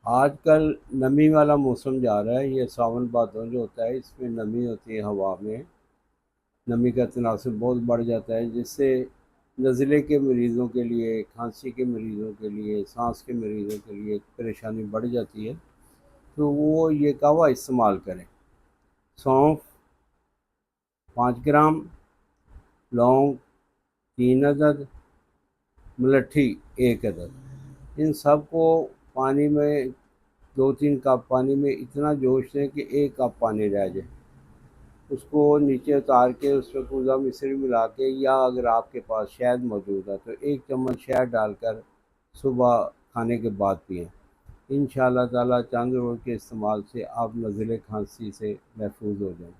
आजकल नमी वाला मौसम जा रहा है। ये सावन भादों जो होता है इसमें नमी होती है हवा में। नमी का तनासुर बहुत बढ़ जाता है, जिससे नज़ले के मरीज़ों के लिए, खांसी के मरीज़ों के लिए, सांस के मरीज़ों के लिए परेशानी बढ़ जाती है। तो वो ये कहवा इस्तेमाल करें। सौंफ 5 ग्राम, लौंग 3 अदद, मुलट्ठी 1 अदद। इन सब को पानी में 2-3 कप पानी में इतना जोश दें कि 1 कप पानी रह जाए। उसको नीचे उतार के उसमें कूजा मिश्री मिला के, या अगर आपके पास शहद मौजूद है तो 1 चम्मच शहद डालकर सुबह खाने के बाद पिएँ। इंशाअल्लाह ताला चंद रोज़ के इस्तेमाल से आप नज़ले खांसी से महफूज हो जाएंगे।